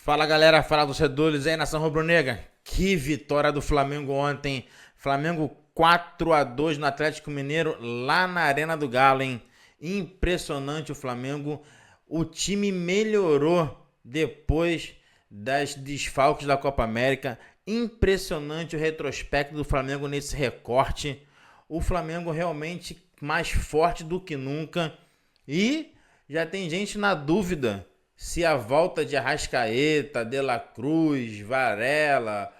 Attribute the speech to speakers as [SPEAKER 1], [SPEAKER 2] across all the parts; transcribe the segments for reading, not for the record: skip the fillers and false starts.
[SPEAKER 1] Fala galera, fala torcedores aí, nação rubro-negra. Que vitória do Flamengo ontem. Flamengo 4-2 no Atlético Mineiro, lá na Arena do Galo, hein? Impressionante o Flamengo. O time melhorou depois das desfalques da Copa América. Impressionante o retrospecto do Flamengo nesse recorte. O Flamengo realmente mais forte do que nunca. E já tem gente na dúvida se a volta de Arrascaeta, De La Cruz, Varela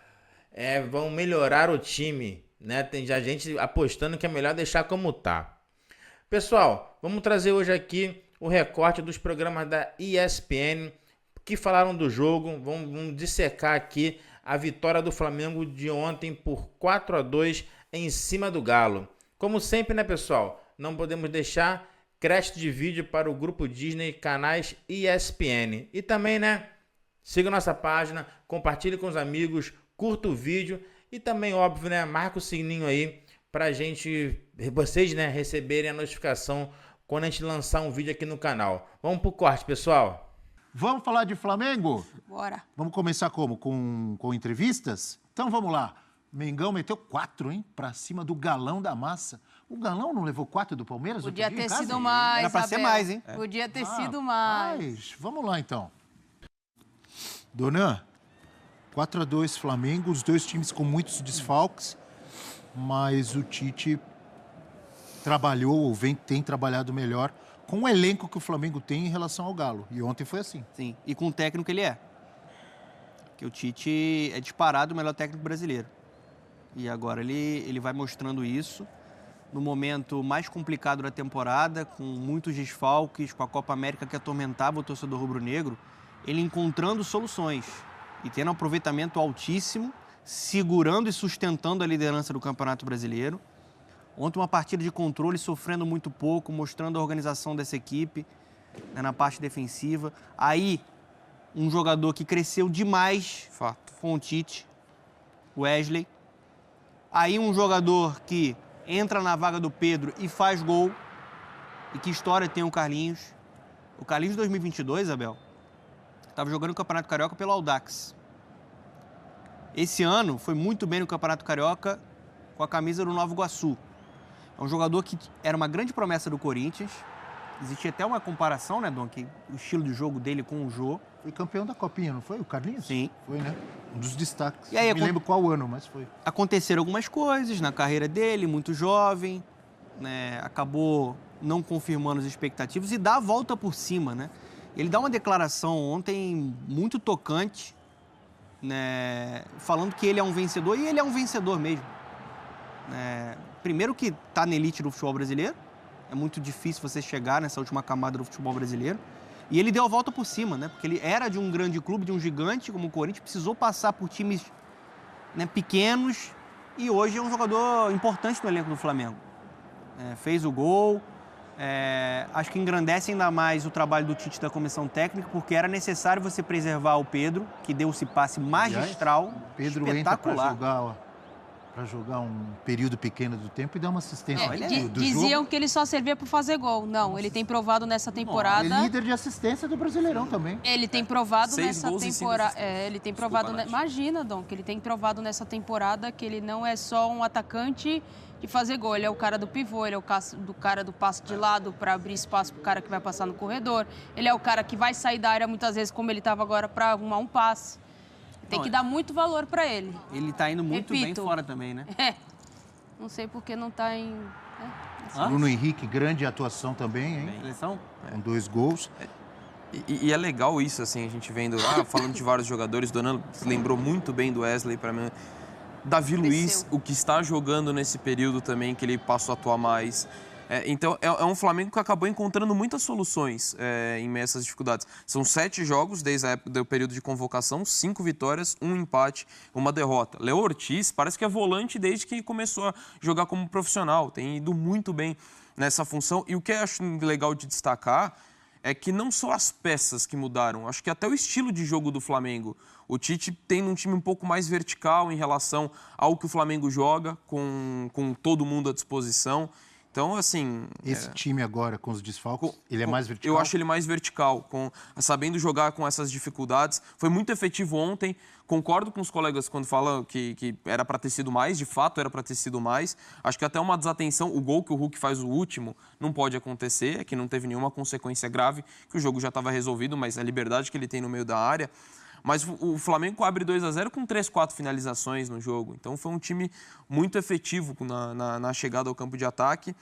[SPEAKER 1] vão melhorar o time, né? Tem já gente apostando que é melhor deixar como tá. Pessoal, vamos trazer hoje aqui o recorte dos programas da ESPN que falaram do jogo. Vamos dissecar aqui a vitória do Flamengo de ontem por 4-2 em cima do Galo. Como sempre, né, pessoal? Não podemos deixar crédito de vídeo para o Grupo Disney, canais ESPN. E também, né, siga nossa página, compartilhe com os amigos, curta o vídeo e também, óbvio, né, marca o sininho aí pra vocês, né, receberem a notificação quando a gente lançar um vídeo aqui no canal. Vamos pro corte, pessoal.
[SPEAKER 2] Vamos falar de Flamengo?
[SPEAKER 3] Bora.
[SPEAKER 2] Vamos começar como? Com entrevistas? Então vamos lá. Mengão meteu 4, hein? Pra cima do Galão da Massa. O Galão não levou 4 do Palmeiras?
[SPEAKER 3] Podia ter sido mais,
[SPEAKER 4] Era pra ser mais, hein?
[SPEAKER 3] Podia ter sido mais.
[SPEAKER 2] Mas vamos lá, então. Donan, 4-2 Flamengo, os dois times com muitos desfalques, mas o Tite trabalhou, ou tem trabalhado melhor com o elenco que o Flamengo tem em relação ao Galo. E ontem foi assim.
[SPEAKER 4] Sim, e com o técnico que ele é. Porque o Tite é disparado o melhor técnico brasileiro. E agora ele vai mostrando isso no momento mais complicado da temporada, com muitos desfalques, com a Copa América que atormentava o torcedor rubro-negro, ele encontrando soluções e tendo um aproveitamento altíssimo, segurando e sustentando a liderança do Campeonato Brasileiro. Ontem uma partida de controle, sofrendo muito pouco, mostrando a organização dessa equipe, né, na parte defensiva. Aí, um jogador que cresceu demais com o Tite, Wesley. Aí um jogador que entra na vaga do Pedro e faz gol. E que história tem o Carlinhos. O Carlinhos 2022, Abel, estava jogando o Campeonato Carioca pelo Audax. Esse ano foi muito bem no Campeonato Carioca com a camisa do Nova Iguaçu. É um jogador que era uma grande promessa do Corinthians. Existia até uma comparação, né, Dom? Que o estilo de jogo dele com o Jô.
[SPEAKER 2] Foi campeão da Copinha, não foi? O Carlinhos?
[SPEAKER 4] Sim.
[SPEAKER 2] Foi, né? Um dos destaques.
[SPEAKER 4] E aí,
[SPEAKER 2] não me lembro qual ano, mas foi.
[SPEAKER 4] Aconteceram algumas coisas na carreira dele, muito jovem, né? Acabou não confirmando as expectativas e dá a volta por cima, né? Ele dá uma declaração ontem muito tocante, né? Falando que ele é um vencedor, e ele é um vencedor mesmo. Primeiro que está na elite do futebol brasileiro, é muito difícil você chegar nessa última camada do futebol brasileiro. E ele deu a volta por cima, né? Porque ele era de um grande clube, de um gigante como o Corinthians, precisou passar por times, né, pequenos, e hoje é um jogador importante no elenco do Flamengo. Fez o gol, acho que engrandece ainda mais o trabalho do Tite da comissão técnica, porque era necessário você preservar o Pedro, que deu esse passe magistral,
[SPEAKER 2] o Pedro
[SPEAKER 4] espetacular.
[SPEAKER 2] entra para jogar um período pequeno do tempo e dar uma assistência.
[SPEAKER 3] Diziam
[SPEAKER 2] jogo.
[SPEAKER 3] que ele só servia para fazer gol. Não, ele tem provado nessa temporada.
[SPEAKER 2] Ele é líder de assistência do Brasileirão também.
[SPEAKER 3] Ele tem provado
[SPEAKER 5] 6
[SPEAKER 3] nessa
[SPEAKER 5] gols e 5
[SPEAKER 3] temporada.
[SPEAKER 5] assistências.
[SPEAKER 3] Ele tem provado.
[SPEAKER 5] Nath.
[SPEAKER 3] Imagina, Dom, que ele tem provado nessa temporada que ele não é só um atacante de fazer gol. Ele é o cara do pivô, ele é o cara do passe de lado para abrir espaço para o cara que vai passar no corredor. Ele é o cara que vai sair da área muitas vezes, como ele estava agora, para arrumar um passe. Tem que dar muito valor para ele.
[SPEAKER 4] Ele tá indo muito bem
[SPEAKER 3] Repito.
[SPEAKER 4] fora também, né?
[SPEAKER 3] Não sei por que não está em.
[SPEAKER 2] Bruno Henrique, grande atuação também, hein?
[SPEAKER 4] Seleção?
[SPEAKER 2] Com 2 gols.
[SPEAKER 5] E é legal isso, assim, a gente vendo, falando de vários jogadores, Donando lembrou muito bem do Wesley para mim. Davi Luiz, o que está jogando nesse período também, que ele passou a atuar mais. Então, é um Flamengo que acabou encontrando muitas soluções em meio a essas dificuldades. São 7 jogos desde a época do período de convocação, 5 vitórias, 1 empate, 1 derrota. Léo Ortiz parece que é volante desde que começou a jogar como profissional, tem ido muito bem nessa função. E o que eu acho legal de destacar é que não só as peças que mudaram, acho que até o estilo de jogo do Flamengo. O Tite tem um time um pouco mais vertical em relação ao que o Flamengo joga, com todo mundo à disposição. Então, assim...
[SPEAKER 2] Esse time agora, com os desfalques, ele é mais vertical?
[SPEAKER 5] Eu acho ele mais vertical, sabendo jogar com essas dificuldades. Foi muito efetivo ontem. Concordo com os colegas quando falam que era para ter sido mais, de fato era para ter sido mais. Acho que até uma desatenção, o gol que o Hulk faz o último, não pode acontecer, é que não teve nenhuma consequência grave, que o jogo já estava resolvido, mas a liberdade que ele tem no meio da área. Mas o Flamengo abre 2-0 com 3, 4 finalizações no jogo. Então foi um time muito efetivo na chegada ao campo de ataque.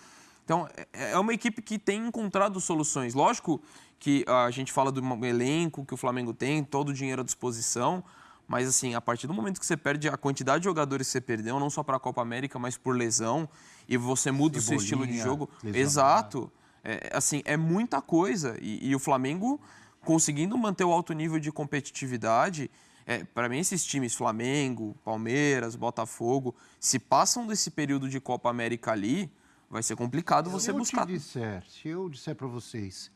[SPEAKER 5] Então é uma equipe que tem encontrado soluções. Lógico que a gente fala do elenco que o Flamengo tem, todo o dinheiro à disposição. Mas assim, a partir do momento que você perde a quantidade de jogadores que você perdeu, não só para a Copa América, mas por lesão, e você muda o seu estilo de jogo. Exato. É muita coisa. E o Flamengo... conseguindo manter o alto nível de competitividade, para mim esses times, Flamengo, Palmeiras, Botafogo, se passam desse período de Copa América ali, vai ser complicado você buscar.
[SPEAKER 2] Se eu disser para vocês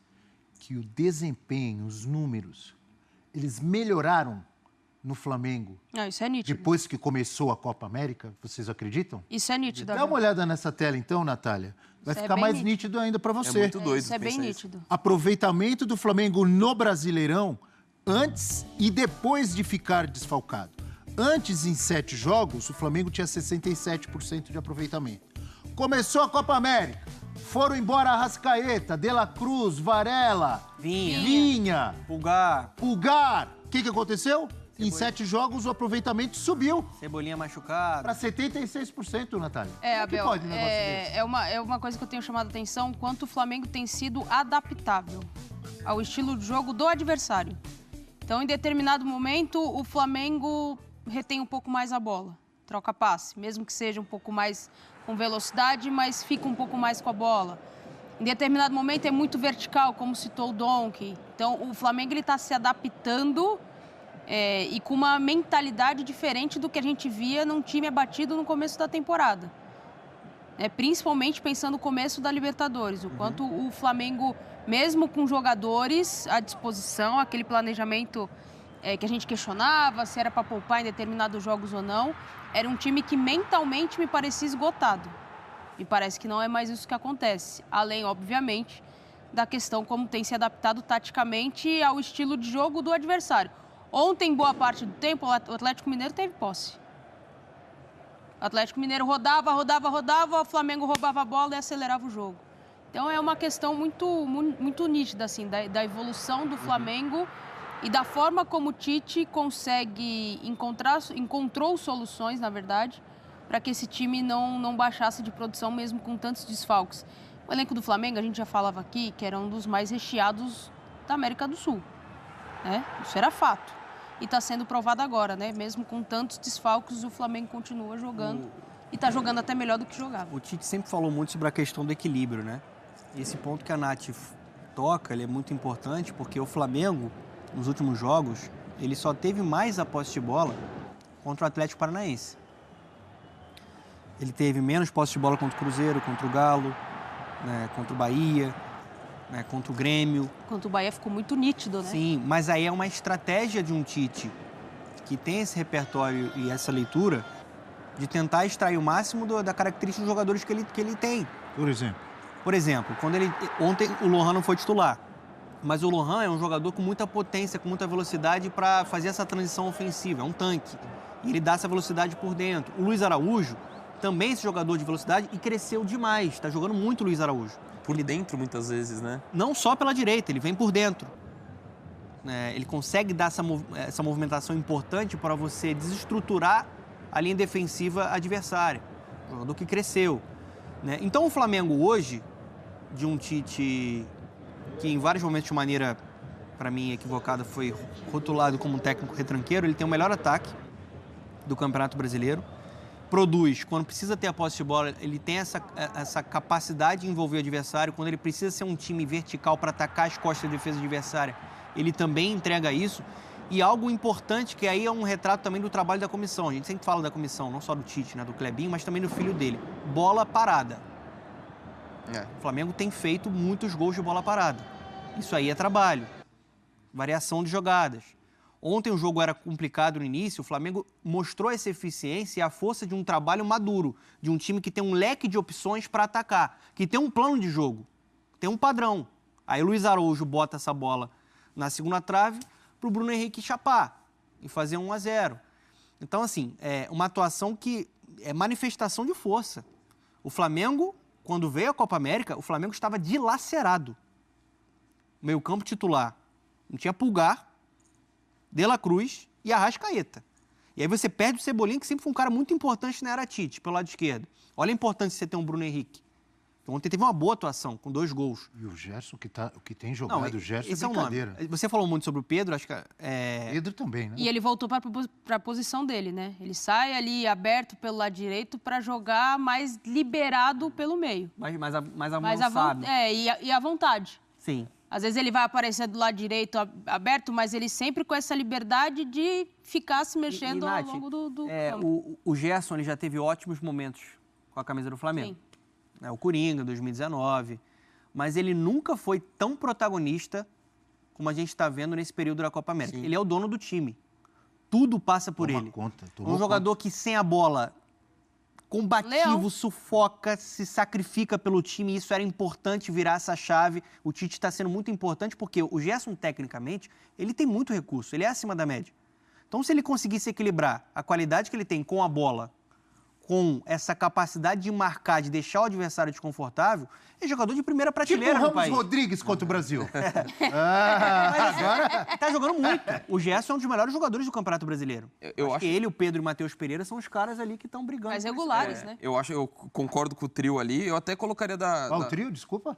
[SPEAKER 2] que o desempenho, os números, eles melhoraram no Flamengo
[SPEAKER 3] Isso é nítido.
[SPEAKER 2] depois que começou a Copa América, vocês acreditam?
[SPEAKER 3] Isso é nítido.
[SPEAKER 2] Dá uma olhada nessa tela então, Natália. Vai ficar mais nítido ainda para você.
[SPEAKER 5] É muito doido.
[SPEAKER 3] Isso é bem nítido.
[SPEAKER 2] Aproveitamento do Flamengo no Brasileirão antes e depois de ficar desfalcado. Antes, em 7 jogos, o Flamengo tinha 67% de aproveitamento. Começou a Copa América. Foram embora Arrascaeta, De La Cruz, Varela, Vinha,
[SPEAKER 4] Pulgar.
[SPEAKER 2] O que aconteceu? Em 7 jogos, o aproveitamento subiu
[SPEAKER 4] Cebolinha machucada.
[SPEAKER 2] para 76%, Natália.
[SPEAKER 3] Abel,
[SPEAKER 2] Como que pode um negócio desse?
[SPEAKER 3] é uma coisa que eu tenho chamado a atenção, quanto o Flamengo tem sido adaptável ao estilo de jogo do adversário. Então, em determinado momento, o Flamengo retém um pouco mais a bola, troca passe, mesmo que seja um pouco mais com velocidade, mas fica um pouco mais com a bola. Em determinado momento é muito vertical, como citou o Donkey. Então, o Flamengo está se adaptando e com uma mentalidade diferente do que a gente via num time abatido no começo da temporada. Principalmente pensando no começo da Libertadores, o quanto o Flamengo, mesmo com jogadores à disposição, aquele planejamento que a gente questionava se era para poupar em determinados jogos ou não, era um time que mentalmente me parecia esgotado. Me parece que não é mais isso que acontece. Além, obviamente, da questão como tem se adaptado taticamente ao estilo de jogo do adversário. Ontem, boa parte do tempo, o Atlético Mineiro teve posse. O Atlético Mineiro rodava, o Flamengo roubava a bola e acelerava o jogo. Então é uma questão muito nítida, assim, da evolução do Flamengo e da forma como o Tite encontrou soluções, na verdade, para que esse time não baixasse de produção mesmo com tantos desfalques. O elenco do Flamengo, a gente já falava aqui, que era um dos mais recheados da América do Sul. Isso era fato. E está sendo provado agora, mesmo com tantos desfalques, o Flamengo continua jogando e está jogando até melhor do que jogava.
[SPEAKER 4] O Tite sempre falou muito sobre a questão do equilíbrio, Esse ponto que a Nath toca, ele é muito importante, porque o Flamengo, nos últimos jogos, ele só teve mais a posse de bola contra o Atlético Paranaense. Ele teve menos posse de bola contra o Cruzeiro, contra o Galo, contra o Bahia, contra o Grêmio.
[SPEAKER 3] Contra o Bahia ficou muito nítido,
[SPEAKER 4] Sim, mas aí é uma estratégia de um Tite que tem esse repertório e essa leitura de tentar extrair o máximo da característica dos jogadores que ele tem.
[SPEAKER 2] Por exemplo,
[SPEAKER 4] ontem o Lohan não foi titular, mas o Lohan é um jogador com muita potência, com muita velocidade para fazer essa transição ofensiva, é um tanque. E ele dá essa velocidade por dentro. O Luiz Araújo também é esse jogador de velocidade e cresceu demais, está jogando muito o Luiz Araújo.
[SPEAKER 5] Por dentro, muitas vezes,
[SPEAKER 4] Não só pela direita, ele vem por dentro. Ele consegue dar essa movimentação importante para você desestruturar a linha defensiva adversária. Um jogador que cresceu. Então, o Flamengo hoje, de um Tite que em vários momentos de maneira, para mim, equivocada, foi rotulado como um técnico retranqueiro, ele tem o melhor ataque do Campeonato Brasileiro. Produz, quando precisa ter a posse de bola, ele tem essa capacidade de envolver o adversário. Quando ele precisa ser um time vertical para atacar as costas da defesa adversária, ele também entrega isso. E algo importante, que aí é um retrato também do trabalho da comissão. A gente sempre fala da comissão, não só do Tite, do Clebinho, mas também do filho dele. Bola parada. O Flamengo tem feito muitos gols de bola parada. Isso aí é trabalho. Variação de jogadas. Ontem o jogo era complicado no início, o Flamengo mostrou essa eficiência e a força de um trabalho maduro, de um time que tem um leque de opções para atacar, que tem um plano de jogo, tem um padrão. Aí o Luiz Araújo bota essa bola na segunda trave para o Bruno Henrique chapar e fazer 1-0. Então, assim, é uma atuação que é manifestação de força. O Flamengo, quando veio a Copa América, o Flamengo estava dilacerado. Meio-campo titular. Não tinha Pulgar, De La Cruz e Arrascaeta. E aí você perde o Cebolinha, que sempre foi um cara muito importante na era Tite, pelo lado esquerdo. Olha a importância de você ter um Bruno Henrique. Ontem teve uma boa atuação, com 2 gols.
[SPEAKER 2] E o Gerson, o que tem jogado, o Gerson
[SPEAKER 4] esse
[SPEAKER 2] é brincadeira.
[SPEAKER 4] Você falou muito sobre o Pedro, acho que
[SPEAKER 2] Pedro também, né?
[SPEAKER 3] E ele voltou para a posição dele, né? Ele sai ali aberto pelo lado direito para jogar mais liberado pelo meio.
[SPEAKER 4] mais avançado.
[SPEAKER 3] E à vontade.
[SPEAKER 4] Sim.
[SPEAKER 3] Às vezes ele vai aparecer do lado direito aberto, mas ele sempre com essa liberdade de ficar se mexendo ao longo do campo.
[SPEAKER 4] O Gerson ele já teve ótimos momentos com a camisa do Flamengo.
[SPEAKER 3] Sim.
[SPEAKER 4] O Coringa, 2019. Mas ele nunca foi tão protagonista como a gente está vendo nesse período da Copa América.
[SPEAKER 2] Sim.
[SPEAKER 4] Ele é o dono do time. Tudo passa por ele. Um jogador que sem a bola, combativo,
[SPEAKER 3] Leão.
[SPEAKER 4] sufoca, se sacrifica pelo time. Isso era importante virar essa chave. O Tite está sendo muito importante porque o Gerson, tecnicamente, ele tem muito recurso. Ele é acima da média. Então, se ele conseguisse equilibrar a qualidade que ele tem com a bola, com essa capacidade de marcar, de deixar o adversário desconfortável, é jogador de primeira prateleira
[SPEAKER 2] tipo
[SPEAKER 4] no país.
[SPEAKER 2] Ramos Rodrigues contra o Brasil.
[SPEAKER 4] Agora tá jogando muito. O Gerson é um dos melhores jogadores do Campeonato Brasileiro.
[SPEAKER 5] Eu acho
[SPEAKER 4] que ele, o Pedro e o Matheus Pereira são os caras ali que estão brigando.
[SPEAKER 3] Mais
[SPEAKER 4] por isso.
[SPEAKER 3] regulares, né?
[SPEAKER 5] Eu concordo com o trio ali. Eu até colocaria
[SPEAKER 2] O trio, desculpa?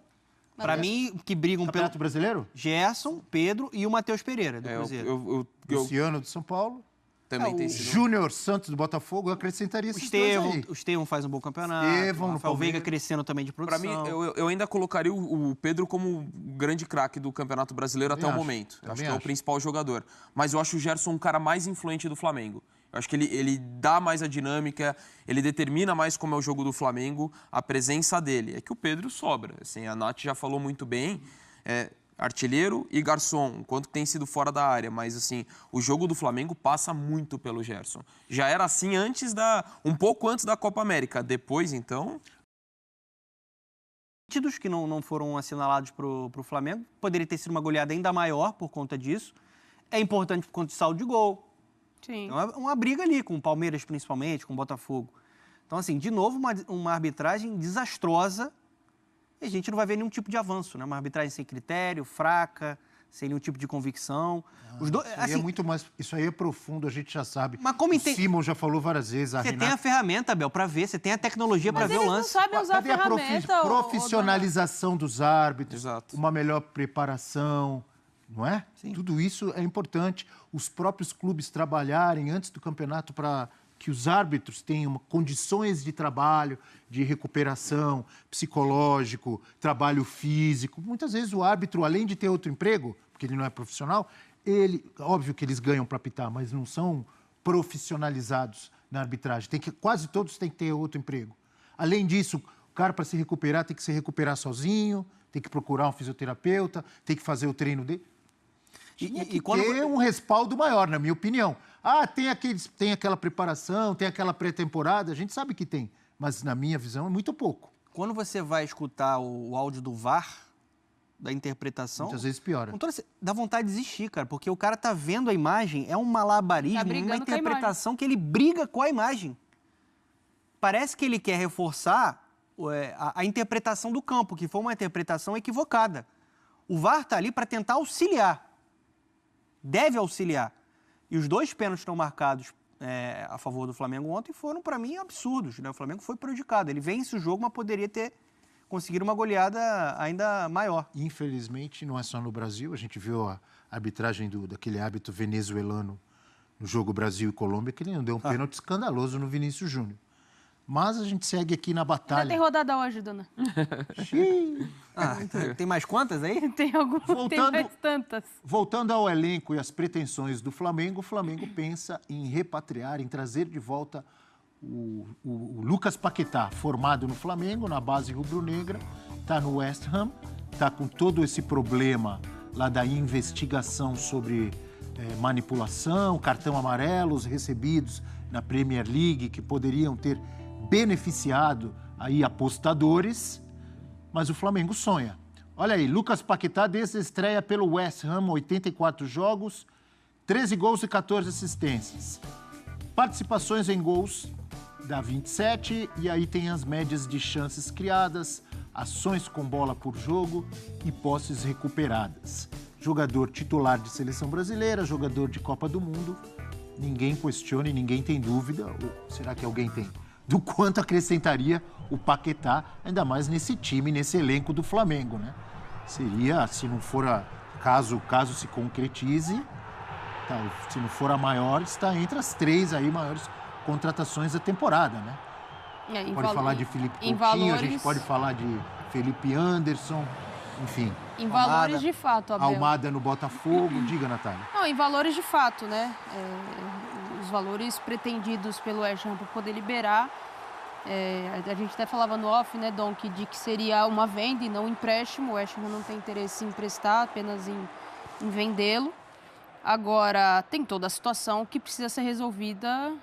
[SPEAKER 4] Pra mim, que brigam pelo
[SPEAKER 2] Campeonato Brasileiro?
[SPEAKER 4] Gerson, Pedro e o Matheus Pereira, do Cruzeiro.
[SPEAKER 2] Luciano do São Paulo.
[SPEAKER 5] Também tem
[SPEAKER 4] o
[SPEAKER 5] sido.
[SPEAKER 2] Júnior Santos do Botafogo, eu acrescentaria esses dois aí.
[SPEAKER 4] O Estevão faz um bom campeonato.
[SPEAKER 2] Estevão,
[SPEAKER 4] o
[SPEAKER 2] no
[SPEAKER 4] Rafael Veiga
[SPEAKER 2] Palmeiras.
[SPEAKER 4] crescendo também de
[SPEAKER 5] Pra
[SPEAKER 4] produção.
[SPEAKER 5] mim, eu ainda colocaria o Pedro como o grande craque do Campeonato Brasileiro até o momento. Eu acho que é o principal jogador. Mas eu acho o Gerson um cara mais influente do Flamengo. Eu acho que ele dá mais a dinâmica, ele determina mais como é o jogo do Flamengo, a presença dele. É que o Pedro sobra. Assim, a Nath já falou muito bem. Artilheiro e garçom, quanto tem sido fora da área, mas assim, o jogo do Flamengo passa muito pelo Gerson. Já era assim um pouco antes da Copa América, depois então...
[SPEAKER 4] Títulos que não foram assinalados pro Flamengo, poderia ter sido uma goleada ainda maior por conta disso. É importante por conta de saldo de gol.
[SPEAKER 3] Sim.
[SPEAKER 4] Então é uma briga ali, com o Palmeiras principalmente, com o Botafogo. Então assim, de novo, uma arbitragem desastrosa. E a gente não vai ver nenhum tipo de avanço, né? Uma arbitragem sem critério, fraca, sem nenhum tipo de convicção.
[SPEAKER 2] Isso aí é profundo, a gente já sabe.
[SPEAKER 4] Mas como
[SPEAKER 2] o Simon já falou várias vezes.
[SPEAKER 4] Você tem a ferramenta, Abel, para ver, você tem a tecnologia para ver o lance.
[SPEAKER 3] Mas eles não sabem usar
[SPEAKER 2] Cadê
[SPEAKER 3] a ferramenta.
[SPEAKER 2] profissionalização dos árbitros,
[SPEAKER 5] Exato.
[SPEAKER 2] uma melhor preparação, não é?
[SPEAKER 4] Sim.
[SPEAKER 2] Tudo isso é importante. Os próprios clubes trabalharem antes do campeonato para que os árbitros tenham condições de trabalho, de recuperação, psicológico, trabalho físico. Muitas vezes o árbitro, além de ter outro emprego, porque ele não é profissional, óbvio que eles ganham para apitar, mas não são profissionalizados na arbitragem. Quase todos têm que ter outro emprego. Além disso, o cara, para se recuperar, tem que se recuperar sozinho, tem que procurar um fisioterapeuta, tem que fazer o treino dele. E ter um respaldo maior, na minha opinião. Tem aquela preparação, tem aquela pré-temporada, a gente sabe que tem, mas na minha visão é muito pouco.
[SPEAKER 4] Quando você vai escutar o áudio do VAR, da interpretação...
[SPEAKER 2] Muitas vezes piora.
[SPEAKER 4] Dá vontade de desistir, cara, porque o cara tá vendo a imagem, é um malabarismo, uma interpretação que ele briga com a imagem. Parece que ele quer reforçar a interpretação do campo, que foi uma interpretação equivocada. O VAR tá ali para tentar auxiliar. Deve auxiliar. E os 2 pênaltis que estão marcados a favor do Flamengo ontem foram, para mim, absurdos, né? O Flamengo foi prejudicado. Ele vence o jogo, mas poderia ter conseguido uma goleada ainda maior.
[SPEAKER 2] Infelizmente, não é só no Brasil. A gente viu a arbitragem daquele árbitro venezuelano no jogo Brasil e Colômbia, que ele não deu um pênalti escandaloso no Vinícius Júnior. Mas a gente segue aqui na batalha.
[SPEAKER 3] Ainda tem rodada hoje, dona.
[SPEAKER 4] Tem mais quantas aí?
[SPEAKER 3] Tem algumas, tem mais tantas.
[SPEAKER 2] Voltando ao elenco e às pretensões do Flamengo, o Flamengo pensa em repatriar, em trazer de volta o Lucas Paquetá, formado no Flamengo, na base rubro-negra, está no West Ham, está com todo esse problema lá da investigação sobre manipulação, cartão amarelos recebidos na Premier League que poderiam ter beneficiado aí apostadores, mas o Flamengo sonha. Olha aí, Lucas Paquetá desde a estreia pelo West Ham, 84 jogos, 13 gols e 14 assistências. Participações em gols dá 27, e aí tem as médias de chances criadas, ações com bola por jogo e posses recuperadas. Jogador titular de seleção brasileira, jogador de Copa do Mundo, ninguém questiona e ninguém tem dúvida, ou será que alguém tem, do quanto acrescentaria o Paquetá, ainda mais nesse time, nesse elenco do Flamengo, né? Seria, se não for caso se concretize, tá, se não for a maior, está entre as 3 aí maiores contratações da temporada, né? Pode falar de Felipe Coutinho, a gente pode falar de Felipe Anderson, enfim.
[SPEAKER 3] Em valores de fato, Abel.
[SPEAKER 2] Almada no Botafogo, diga, Natália.
[SPEAKER 3] Não, em valores de fato, né? Os valores pretendidos pelo West Ham para poder liberar. A gente até falava no off, né, Dom, de que seria uma venda e não um empréstimo. O West Ham não tem interesse em emprestar, apenas em vendê-lo. Agora, tem toda a situação que precisa ser resolvida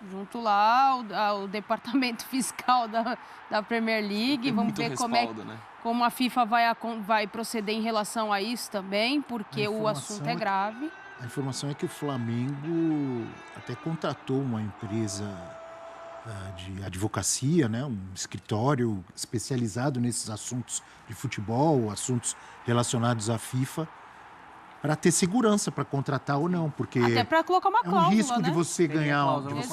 [SPEAKER 3] junto lá ao departamento fiscal da Premier League. Vamos ver como a FIFA vai proceder em relação a isso também, porque o assunto é grave.
[SPEAKER 2] A informação é que o Flamengo até contratou uma empresa de advocacia, né, um escritório especializado nesses assuntos de futebol, assuntos relacionados à FIFA, para ter segurança para contratar ou não, porque
[SPEAKER 3] até para colocar uma cláusula,
[SPEAKER 2] é um risco,
[SPEAKER 3] né?
[SPEAKER 2] de você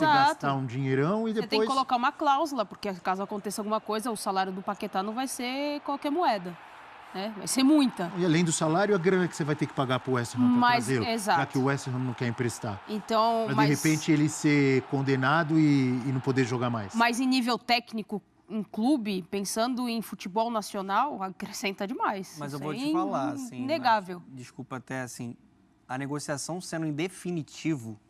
[SPEAKER 2] gastar um dinheirão e
[SPEAKER 3] você
[SPEAKER 2] depois...
[SPEAKER 3] tem que colocar uma cláusula, porque caso aconteça alguma coisa, o salário do Paquetá não vai ser qualquer moeda, né? Vai ser muita.
[SPEAKER 2] E além do salário, a grana que você vai ter que pagar para o West Ham para trazê-lo, já que o West Ham não quer emprestar.
[SPEAKER 3] Então,
[SPEAKER 2] de repente ele ser condenado e não poder jogar mais.
[SPEAKER 3] Mas em nível técnico, um clube, pensando em futebol nacional, acrescenta demais.
[SPEAKER 4] Mas eu vou te falar, assim...
[SPEAKER 3] Inegável.
[SPEAKER 4] Desculpa até, assim, a negociação sendo em definitivo,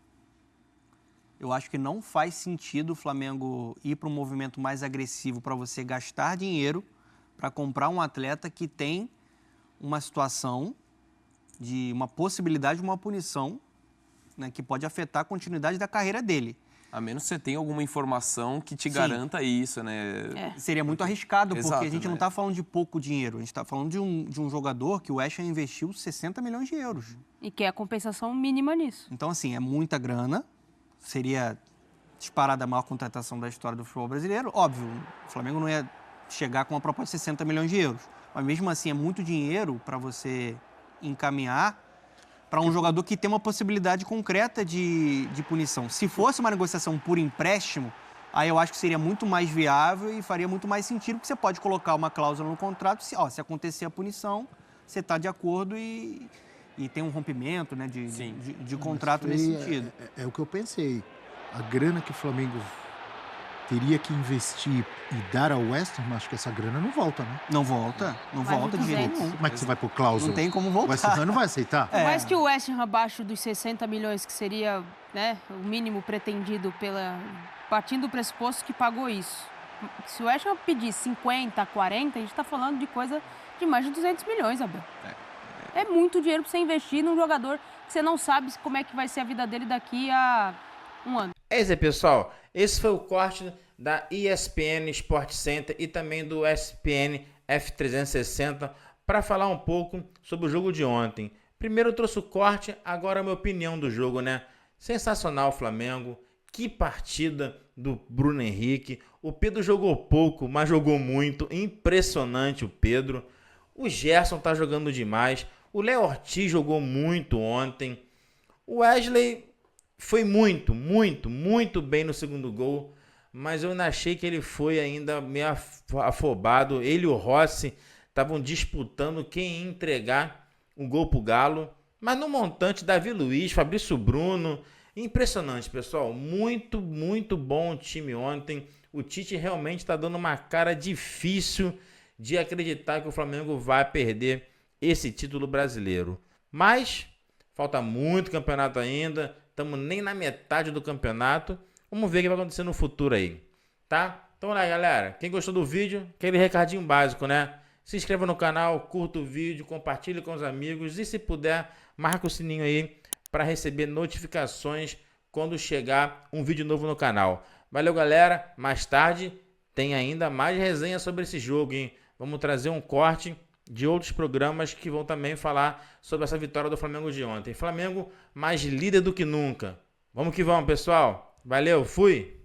[SPEAKER 4] eu acho que não faz sentido o Flamengo ir para um movimento mais agressivo para você gastar dinheiro para comprar um atleta que tem uma situação de uma possibilidade de uma punição, né, que pode afetar a continuidade da carreira dele.
[SPEAKER 5] A menos que você tenha alguma informação que te garanta isso, né?
[SPEAKER 4] Seria muito arriscado, porque
[SPEAKER 5] Exato,
[SPEAKER 4] a gente não está falando de pouco dinheiro. A gente está falando de um jogador que o West Ham investiu 60 milhões de euros.
[SPEAKER 3] E quer a compensação mínima nisso.
[SPEAKER 4] Então, assim, é muita grana. Seria disparada a maior contratação da história do futebol brasileiro. Óbvio, o Flamengo não ia chegar com uma proposta de 60 milhões de euros. Mas mesmo assim, é muito dinheiro para você encaminhar para um jogador que tem uma possibilidade concreta de punição. Se fosse uma negociação por empréstimo, aí eu acho que seria muito mais viável e faria muito mais sentido, porque você pode colocar uma cláusula no contrato, se acontecer a punição, você está de acordo e tem um rompimento, né, de contrato nesse sentido.
[SPEAKER 2] É o que eu pensei. A grana que o Flamengo teria que investir e dar ao West Ham, acho que essa grana não volta, né?
[SPEAKER 4] Não volta de jeito nenhum.
[SPEAKER 2] Como é que você vai por cláusula?
[SPEAKER 4] Não tem como voltar.
[SPEAKER 2] O West Ham não vai aceitar?
[SPEAKER 3] Por mais que o West Ham abaixo dos 60 milhões, que seria, né, o mínimo pretendido partindo do pressuposto que pagou isso. Se o West Ham pedir 50, 40, a gente está falando de coisa de mais de 200 milhões, Abel. É muito dinheiro para você investir num jogador que você não sabe como é que vai ser a vida dele daqui a um ano.
[SPEAKER 1] É isso aí, pessoal. Esse foi o corte da ESPN Sport Center e também do ESPN F360 para falar um pouco sobre o jogo de ontem. Primeiro eu trouxe o corte, agora a minha opinião do jogo, né? Sensacional o Flamengo. Que partida do Bruno Henrique. O Pedro jogou pouco, mas jogou muito. Impressionante o Pedro. O Gerson tá jogando demais. O Léo Ortiz jogou muito ontem. O Wesley foi muito bem no segundo gol, mas eu ainda achei que ele foi ainda meio afobado. Ele e o Rossi estavam disputando quem ia entregar um gol pro Galo, mas no montante, Davi Luiz, Fabrício Bruno, impressionante, pessoal. Muito bom o time ontem. O Tite realmente está dando uma cara difícil de acreditar que o Flamengo vai perder esse título brasileiro. Mas falta muito campeonato ainda. Estamos nem na metade do campeonato. Vamos ver o que vai acontecer no futuro aí, tá? Então, olha aí, galera. Quem gostou do vídeo, aquele recadinho básico, né? Se inscreva no canal, curta o vídeo, compartilhe com os amigos e, se puder, marca o sininho aí para receber notificações quando chegar um vídeo novo no canal. Valeu, galera. Mais tarde tem ainda mais resenha sobre esse jogo, hein? Vamos trazer um corte de outros programas que vão também falar sobre essa vitória do Flamengo de ontem. Flamengo mais líder do que nunca. Vamos que vamos, pessoal. Valeu, fui!